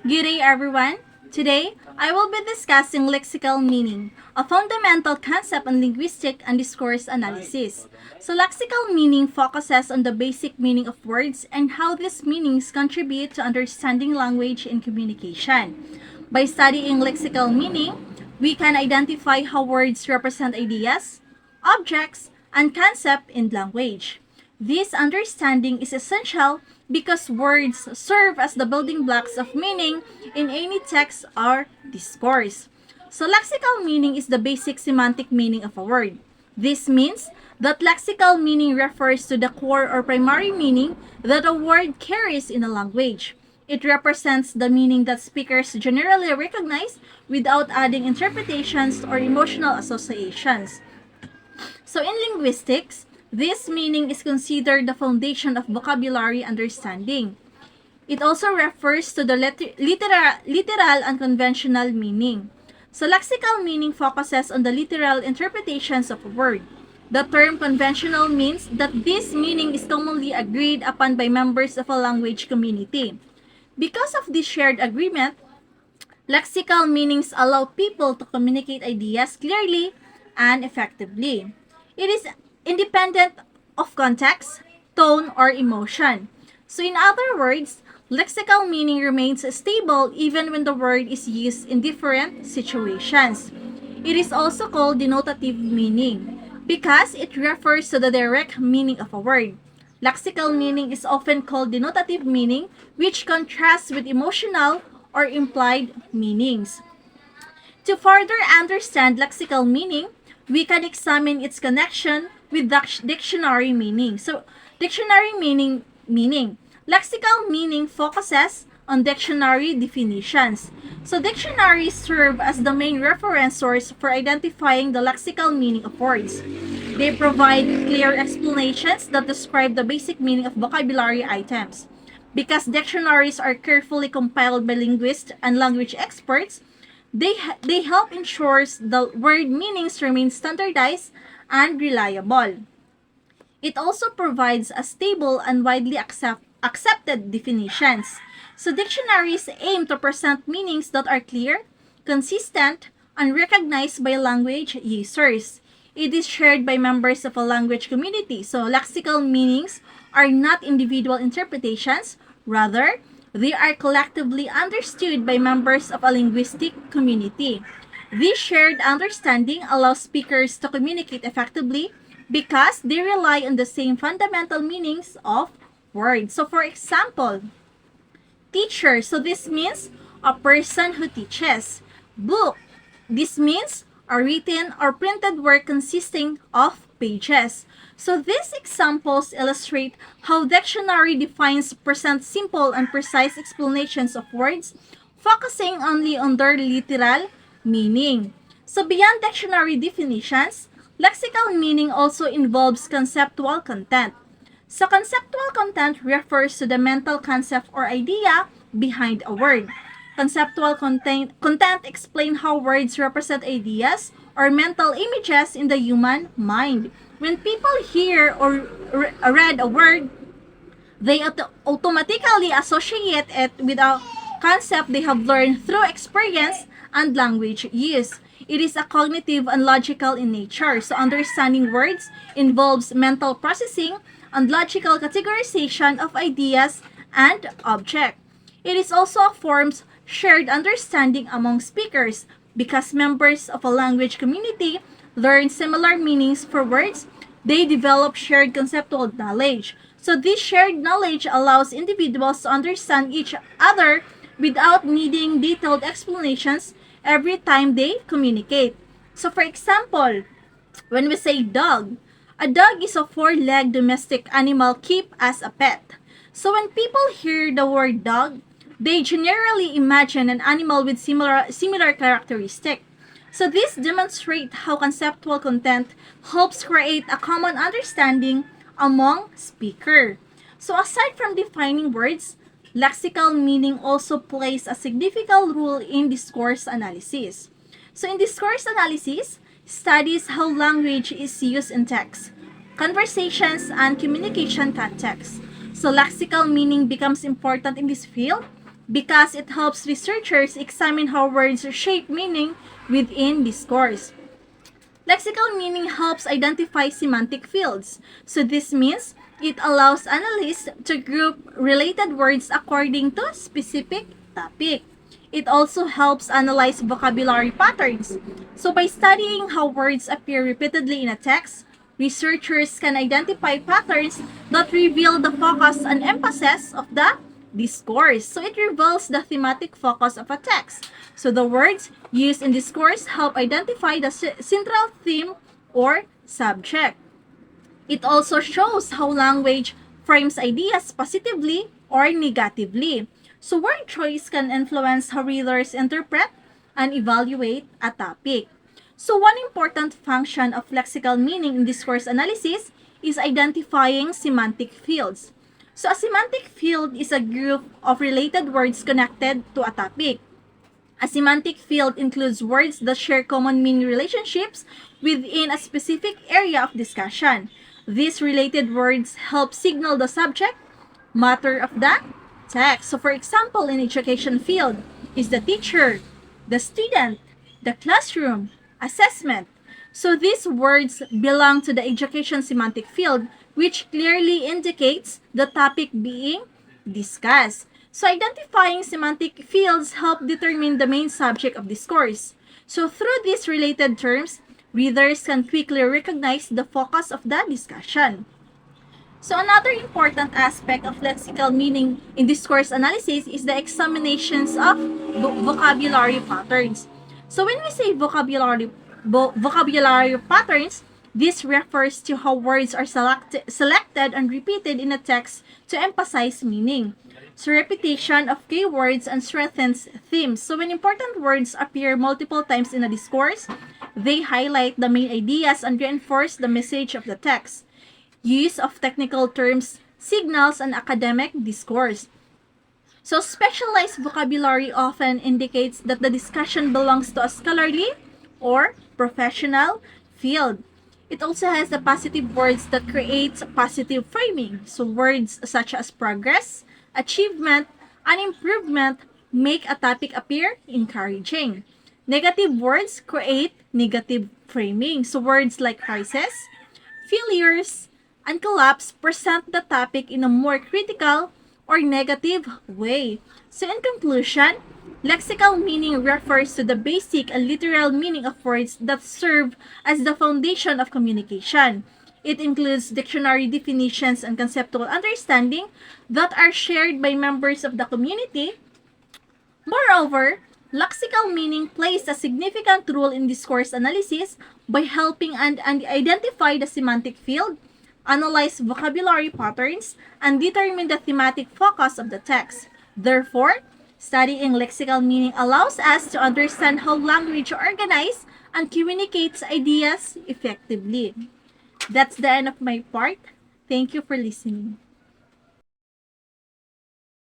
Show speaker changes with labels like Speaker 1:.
Speaker 1: Good day, everyone. Today, I will be discussing lexical meaning, a fundamental concept in linguistic and discourse analysis. So, lexical meaning focuses on the basic meaning of words and how these meanings contribute to understanding language and communication. By studying lexical meaning, we can identify how words represent ideas, objects, and concepts in language. This understanding is essential because words serve as the building blocks of meaning in any text or discourse. So, lexical meaning is the basic semantic meaning of a word. This means that lexical meaning refers to the core or primary meaning that a word carries in a language. It represents the meaning that speakers generally recognize without adding interpretations or emotional associations. So in linguistics, this meaning is considered the foundation of vocabulary understanding. It also refers to the literal and conventional meaning. So lexical meaning focuses on the literal interpretations of a word. The term conventional means that this meaning is commonly agreed upon by members of a language community. Because of this shared agreement, lexical meanings allow people to communicate ideas clearly and effectively. It is independent of context, tone, or emotion. So, in other words, lexical meaning remains stable even when the word is used in different situations. It is also called denotative meaning because it refers to the direct meaning of a word. Lexical meaning is often called denotative meaning, which contrasts with emotional or implied meanings. To further understand lexical meaning, we can examine its connection with dictionary meaning. So, dictionary meaning. Lexical meaning focuses on dictionary definitions. So, dictionaries serve as the main reference source for identifying the lexical meaning of words. They provide clear explanations that describe the basic meaning of vocabulary items. Because dictionaries are carefully compiled by linguists and language experts, they help ensure the word meanings remain standardized and reliable. It also provides a stable and widely accepted definitions. So dictionaries aim to present meanings that are clear, consistent, and recognized by language users. It is shared by members of a language community. So lexical meanings are not individual interpretations, rather, they are collectively understood by members of a linguistic community. This shared understanding allows speakers to communicate effectively because they rely on the same fundamental meanings of words. So, for example, teacher, so this means a person who teaches. Book, this means a written or printed work consisting of pages. So these examples illustrate how dictionary defines present simple and precise explanations of words, focusing only on their literal meaning. So beyond dictionary definitions, lexical meaning also involves conceptual content. So conceptual content refers to the mental concept or idea behind a word. Content explain how words represent ideas or mental images in the human mind. When people hear or read a word, they automatically associate it with a concept they have learned through experience and language use. It is a cognitive and logical in nature, so understanding words involves mental processing and logical categorization of ideas and objects. It is also a form of shared understanding among speakers because members of a language community learn similar meanings for words. They develop shared conceptual knowledge. So this shared knowledge allows individuals to understand each other without needing detailed explanations every time they communicate. So for example, when we say dog, a dog is a four-legged domestic animal kept as a pet. So when people hear the word dog, they generally imagine an animal with similar characteristic. So this demonstrates how conceptual content helps create a common understanding among speaker. So aside from defining words, lexical meaning also plays a significant role in discourse analysis. So in discourse analysis, studies how language is used in text, conversations, and communication contexts. So lexical meaning becomes important in this field because it helps researchers examine how words shape meaning within discourse. Lexical meaning helps identify semantic fields. So this means it allows analysts to group related words according to specific topic. It also helps analyze vocabulary patterns. So by studying how words appear repeatedly in a text, researchers can identify patterns that reveal the focus and emphasis of the discourse. So it reveals the thematic focus of a text. So the words used in discourse help identify the central theme or subject. It also shows how language frames ideas positively or negatively. So word choice can influence how readers interpret and evaluate a topic. So one important function of lexical meaning in discourse analysis is identifying semantic fields. So a semantic field is a group of related words connected to a topic. A semantic field includes words that share common meaning relationships within a specific area of discussion. These related words help signal the subject matter of the text. So for example, in education field is the teacher, the student, the classroom, assessment. So these words belong to the education semantic field, which clearly indicates the topic being discussed. So identifying semantic fields help determine the main subject of discourse. So through these related terms, readers can quickly recognize the focus of the discussion. So another important aspect of lexical meaning in discourse analysis is the examinations of vocabulary patterns. So when we say vocabulary patterns, this refers to how words are selected and repeated in a text to emphasize meaning. So repetition of keywords and strengthens themes. So when important words appear multiple times in a discourse, they highlight the main ideas and reinforce the message of the text. Use of technical terms signals an academic discourse. So specialized vocabulary often indicates that the discussion belongs to a scholarly or professional field. It also has the positive words that creates positive framing. So words such as progress, achievement, and improvement make a topic appear encouraging. Negative words create negative framing. So words like crisis, failures, and collapse present the topic in a more critical or negative way. So in conclusion, lexical meaning refers to the basic and literal meaning of words that serve as the foundation of communication. It includes dictionary definitions and conceptual understanding that are shared by members of the community. Moreover, lexical meaning plays a significant role in discourse analysis by helping and identify the semantic field, analyze vocabulary patterns, and determine the thematic focus of the text. Therefore, studying lexical meaning allows us to understand how language organizes and communicates ideas effectively. That's the end of my part. Thank you for listening.